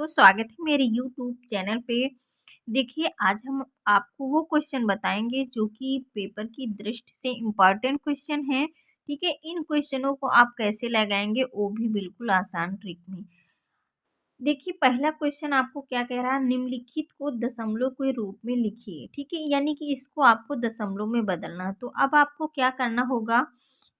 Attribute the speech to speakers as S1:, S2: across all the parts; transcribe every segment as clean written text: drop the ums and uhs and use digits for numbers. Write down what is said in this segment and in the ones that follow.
S1: तो स्वागत है मेरे यूट्यूब चैनल पे। देखिए आज हम आपको वो क्वेश्चन बताएँगे जो कि पेपर की दृष्टि से इम्पोर्टेंट क्वेश्चन हैं, ठीक है? इन क्वेश्चनों को आप कैसे लगाएँगे वो भी बिल्कुल आसान ट्रिक में। देखिए पहला क्वेश्चन आपको क्या कह रहा है, निम्नलिखित को दशमलव के रूप में लिखिए, ठीक है? यानी कि इसको आपको दशमलव में बदलना है। तो अब आपको क्या करना होगा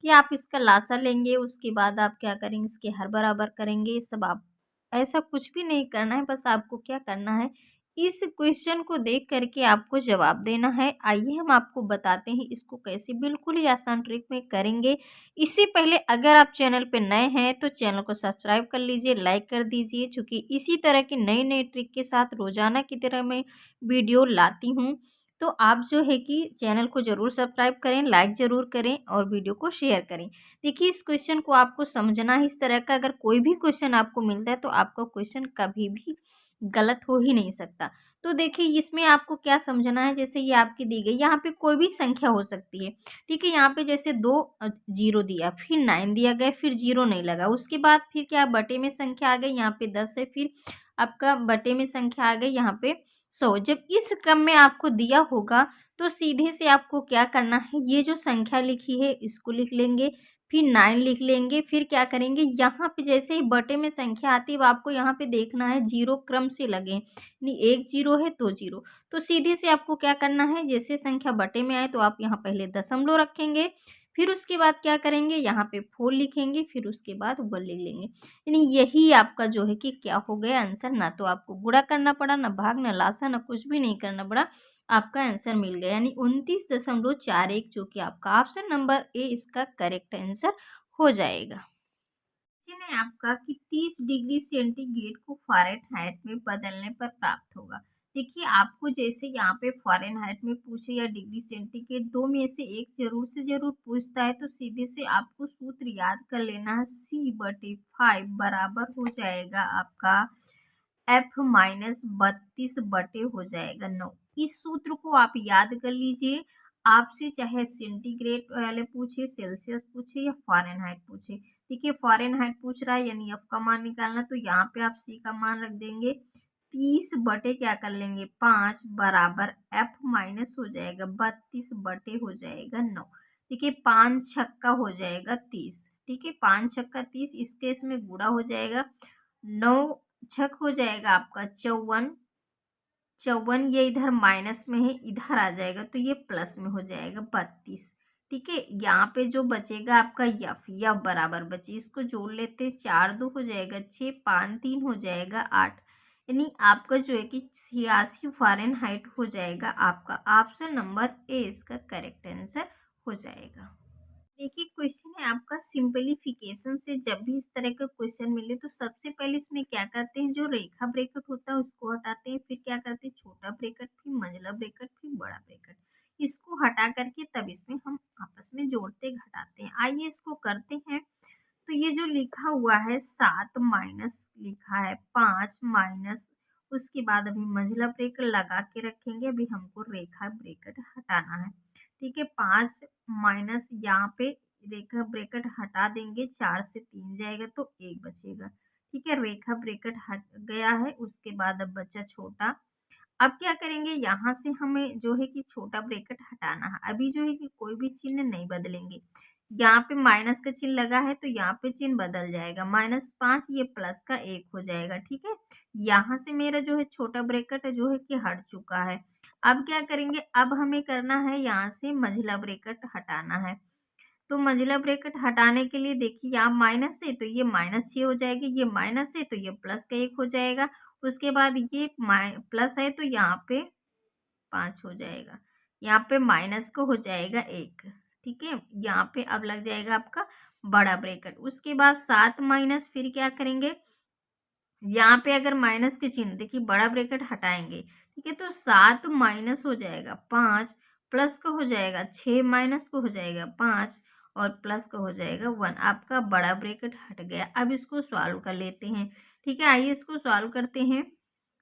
S1: कि आप इसका लासा लेंगे, उसके बाद आप क्या करेंगे, इसके हर बराबर करेंगे। ये सब आप ऐसा कुछ भी नहीं करना है, बस आपको क्या करना है, इस क्वेश्चन को देख कर के आपको जवाब देना है। आइए हम आपको बताते हैं इसको कैसे बिल्कुल ही आसान ट्रिक में करेंगे। इससे पहले अगर आप चैनल पे नए हैं तो चैनल को सब्सक्राइब कर लीजिए, लाइक कर दीजिए, क्योंकि इसी तरह की नई-नई ट्रिक के साथ रोज़ाना की तरह मैं वीडियो लाती हूँ। तो आप जो है कि चैनल को ज़रूर सब्सक्राइब करें, लाइक ज़रूर करें और वीडियो को शेयर करें। देखिए इस क्वेश्चन को आपको समझना है इस तरह का, अगर कोई भी क्वेश्चन आपको मिलता है तो आपका क्वेश्चन कभी भी गलत हो ही नहीं सकता। तो देखिए इसमें आपको क्या समझना है, जैसे ये आपकी दी गई, यहाँ पे कोई भी संख्या हो सकती है, ठीक है? यहाँ पे जैसे 2 0 दिया, फिर 9 दिया गया, फिर 0 नहीं लगा, उसके बाद फिर क्या बटे में संख्या आ गई, यहाँ पे 10 है, फिर आपका बटे में संख्या आ गई यहाँ पे 100। जब इस क्रम में आपको दिया होगा तो सीधे से आपको क्या करना है, ये जो संख्या लिखी है इसको लिख लेंगे, फिर 9 लिख लेंगे, फिर क्या करेंगे, यहाँ पे जैसे ही बटे में संख्या आती है वो आपको यहाँ पे देखना है 0 क्रम से लगे, यानी 1 0 है, 2 0। तो सीधे से आपको क्या करना है, जैसे संख्या बटे में आए तो आप यहाँ पहले दशमलव रखेंगे, फिर उसके बाद क्या करेंगे, यहाँ पे 4 लिखेंगे, फिर उसके बाद 1 लिख लेंगे। यानी यही आपका जो है कि क्या हो गया आंसर, ना तो आपको गुणा करना पड़ा, ना भाग, ना लासा, ना कुछ भी नहीं करना पड़ा, आपका आंसर मिल गया। यानी 29.41 जो कि आपका ऑप्शन नंबर ए इसका करेक्ट आंसर हो जाएगा। क्वेश्चन है आपका कि 30 डिग्री सेंटीग्रेड को फ़ारेनहाइट में बदलने पर प्राप्त होगा। देखिए आपको जैसे यहाँ पे फ़ारेनहाइट में पूछे या डिग्री सेंटीग्रेड, दो में से एक जरूर से जरूर पूछता है, तो सीधे से आपको सूत्र याद कर लेना है, C/5 बराबर हो जाएगा आपका F-32 हो जाएगा 9। इस सूत्र को आप याद कर लीजिए। आपसे चाहे सेंटीग्रेड वाले पूछे, सेल्सियस पूछे या फ़ारेनहाइट पूछे, देखिए फ़ारेनहाइट पूछ रहा है यानी एफ का मान निकालना, तो यहाँ पे आप सी का मान रख देंगे, 30 बटे क्या कर लेंगे 5 बराबर एफ माइनस हो जाएगा 32 बटे हो जाएगा 9। देखिए 5 छक्का हो जाएगा 30, ठीक है, 5 छक्का 30, इस केस में गुणा हो जाएगा, 9 छक हो जाएगा आपका 54, 54 ये इधर माइनस में है, इधर आ जाएगा तो ये प्लस में हो जाएगा 32, ठीक है। यहाँ पे जो बचेगा आपका यफ बराबर बचे, इसको जोड़ लेते, 4 2 हो जाएगा 6, 5 3 हो जाएगा 8। यानी आपका जो है कि 86 फ़ारेनहाइट हो जाएगा, आपका ऑप्शन नंबर ए इसका करेक्ट आंसर हो जाएगा। देखिए क्वेश्चन है आपका सिंपलीफिकेशन से, जब भी इस तरह का क्वेश्चन मिले तो सबसे पहले इसमें क्या करते हैं, जो रेखा ब्रैकेट होता है उसको हटाते हैं, फिर क्या करते हैं छोटा ब्रैकेट, फिर मंझला ब्रैकेट, फिर बड़ा ब्रैकेट, इसको हटा करके तब इसमें हम आपस में जोड़ते घटाते हैं। आइए इसको करते हैं। तो ये जो लिखा हुआ है 7 माइनस लिखा है 5 माइनस, उसके बाद अभी मंझला ब्रैकेट लगा के रखेंगे, अभी हमको रेखा ब्रैकेट हटाना है, ठीक है। 5 माइनस यहाँ पे रेखा ब्रैकेट हटा देंगे, 4 से 3 जाएगा तो 1 बचेगा, ठीक है। रेखा ब्रैकेट हट गया है, उसके बाद अब बचा छोटा। अब क्या करेंगे, यहाँ से हमें जो है कि छोटा ब्रैकेट हटाना है, अभी जो है कि कोई भी चिन्ह नहीं बदलेंगे। यहाँ पे माइनस का चिन्ह लगा है तो यहाँ पे चिन्ह बदल जाएगा, -5 ये प्लस का 1 हो जाएगा, ठीक है। यहाँ से मेरा जो है छोटा ब्रैकेट जो है कि हट चुका है। अब क्या करेंगे, अब हमें करना है यहाँ से मंझला ब्रैकेट हटाना है। तो मंझला ब्रैकेट हटाने के लिए देखिए यहाँ माइनस है तो ये -6 हो जाएगी, ये माइनस है तो ये प्लस का 1 हो जाएगा, उसके बाद ये प्लस है तो यहाँ पे 5 हो जाएगा, यहाँ पे माइनस का हो जाएगा 1, ठीक है। यहाँ पे अब लग जाएगा आपका बड़ा ब्रैकेट, उसके बाद 7 माइनस, फिर क्या करेंगे, यहाँ पे अगर माइनस के चिन्ह देखिए बड़ा ब्रैकेट हटाएंगे, ठीक है, तो 7 माइनस हो जाएगा 5, प्लस का हो जाएगा 6, माइनस का हो जाएगा 5 और प्लस का हो जाएगा 1, आपका बड़ा ब्रैकेट हट गया। अब इसको सॉल्व कर लेते हैं, ठीक है। आइए इसको सॉल्व करते हैं।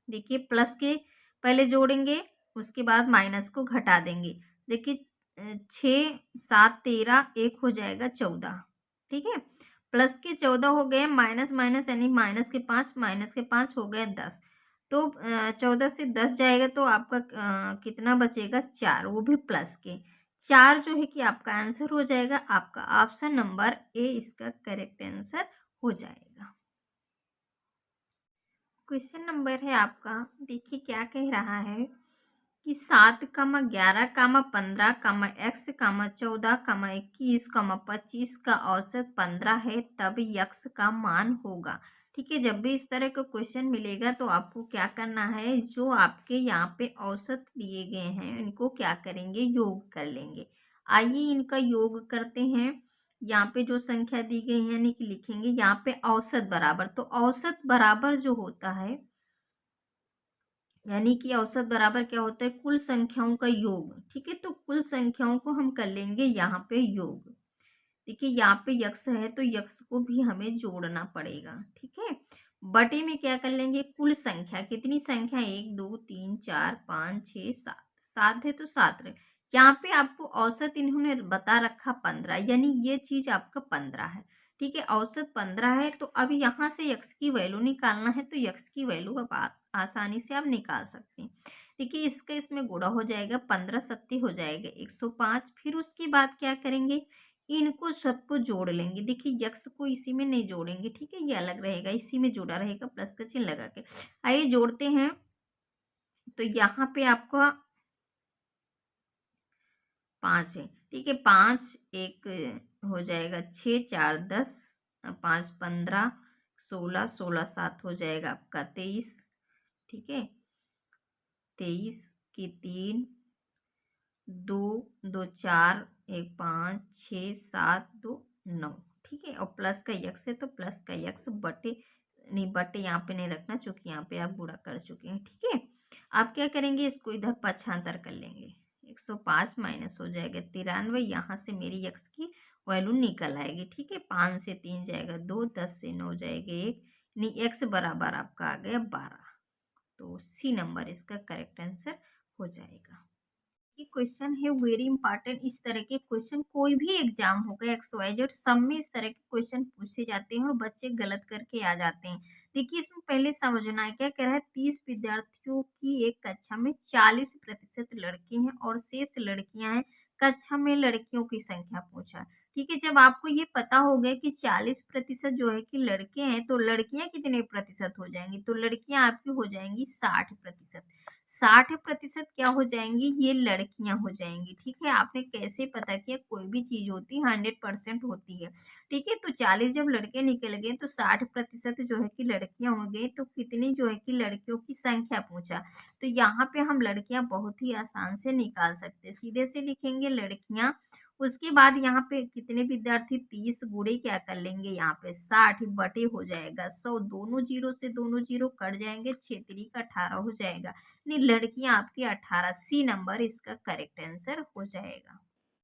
S1: देखिए प्लस के पहले जोड़ेंगे, उसके बाद माइनस को घटा देंगे। देखिए 6 7 13, 1 हो जाएगा 14, ठीक है। प्लस के 14 हो गए, माइनस माइनस यानी माइनस के 5, माइनस के 5 हो गए 10। तो 14 से 10 जाएगा तो आपका कितना बचेगा? 4, वो भी प्लस के। 4 जो है कि आपका आंसर हो जाएगा। आपका ऑप्शन नंबर ए इसका करेक्ट आंसर हो जाएगा। क्वेश्चन नंबर है आपका, देखिए क्या कह रहा है कि 7, 11, 15, x, 14, 21, 25 का औसत 15 है, तब यक्स का मान होगा। ठीक है, जब भी इस तरह का क्वेश्चन मिलेगा तो आपको क्या करना है, जो आपके यहाँ पे औसत दिए गए हैं इनको क्या करेंगे, योग कर लेंगे। आइए इनका योग करते हैं। यहाँ पे जो संख्या दी गई है यानी कि लिखेंगे यहाँ पे औसत बराबर, तो औसत बराबर जो होता है यानी कि औसत बराबर क्या होता है, कुल संख्याओं का योग। ठीक है, तो कुल संख्याओं को हम कर लेंगे यहाँ पे योग। देखिए यहाँ पे यक्स है तो यक्स को भी हमें जोड़ना पड़ेगा। ठीक है, बटे में क्या कर लेंगे, कुल संख्या, कितनी संख्या, 1 2 3 4 5 6 7, 7 है तो 7 रहे। यहाँ पे आपको औसत इन्होंने बता रखा 15, यानी ये चीज आपका 15 है। ठीक है, औसत 15 है, तो अब यहाँ से यक्स की वैल्यू निकालना है, तो यक्स की वैल्यू अब आसानी से आप निकाल सकते हैं। देखिए इसका इसमें गुणा हो जाएगा, 15 सत्ती हो जाएगा 105। फिर उसके बाद क्या करेंगे, इनको सबको जोड़ लेंगे। देखिए यक्स को इसी में नहीं जोड़ेंगे, ठीक है, ये अलग रहेगा, इसी में जुड़ा रहेगा प्लस का चिन्ह लगा के। आइए जोड़ते हैं, तो यहाँ पे आपका 5 है। ठीक है, 5 एक हो जाएगा 6, 4 10, 5 15, 16, 16 7 हो जाएगा आपका 23। ठीक है, 23 की 3, 2 2 4, 1 5 6 7 2 9। ठीक है, और प्लस का यक्स है तो प्लस का यक्स बटे, नहीं बटे यहाँ पे नहीं रखना क्योंकि यहाँ पे आप बुरा कर चुके हैं। ठीक है, आप क्या करेंगे, इसको इधर पक्षांतर कर लेंगे। 105 माइनस हो जाएगा 93, यहाँ से मेरी यक्स की वैल्यू निकल आएगी। ठीक है, 5 से 3 जाएगा 2, 10 से 9 जाएगा 1, यानी एक्स बराबर आपका आ गया 12। तो सी नंबर इसका करेक्ट आंसर हो जाएगा। ये क्वेश्चन है वेरी इंपॉर्टेंट। इस तरह के क्वेश्चन कोई भी एग्जाम होगा XYZ सब में इस तरह के क्वेश्चन पूछे जाते हैं और बच्चे गलत करके आ जाते हैं। देखिए इसमें पहले समझना है, क्या कह रहा है, 30 विद्यार्थियों की एक कक्षा में 40% लड़के हैं और शेष लड़कियां हैं। कक्षा में लड़कियों की संख्या पूछा। ठीक है, जब आपको ये पता हो गया कि 40% जो है कि लड़के हैं, तो लड़कियां कितने प्रतिशत हो जाएंगी, तो लड़कियां आपकी हो जाएंगी 60%। 60% क्या हो जाएंगी, ये लड़कियां हो जाएंगी। ठीक है, आपने कैसे पता किया, कोई भी चीज होती है 100% होती है। ठीक है, तो 40 जब लड़के निकल गए तो 60% जो है कि लड़कियां हो गई, तो कितनी जो है कि लड़कियों की संख्या पूछा। तो यहाँ पे हम लड़कियां बहुत ही आसान से निकाल सकते हैं, सीधे से लिखेंगे लड़कियां। उसके बाद यहाँ पे कितने विद्यार्थी, 30 गुणे क्या कर लेंगे, यहाँ पे 60 बटे हो जाएगा 100, दोनों जीरो से दोनों जीरो कट जाएंगे, 6 3 का 18 हो जाएगा। नहीं, लड़कियां आपकी 18, सी नंबर इसका करेक्ट आंसर हो जाएगा।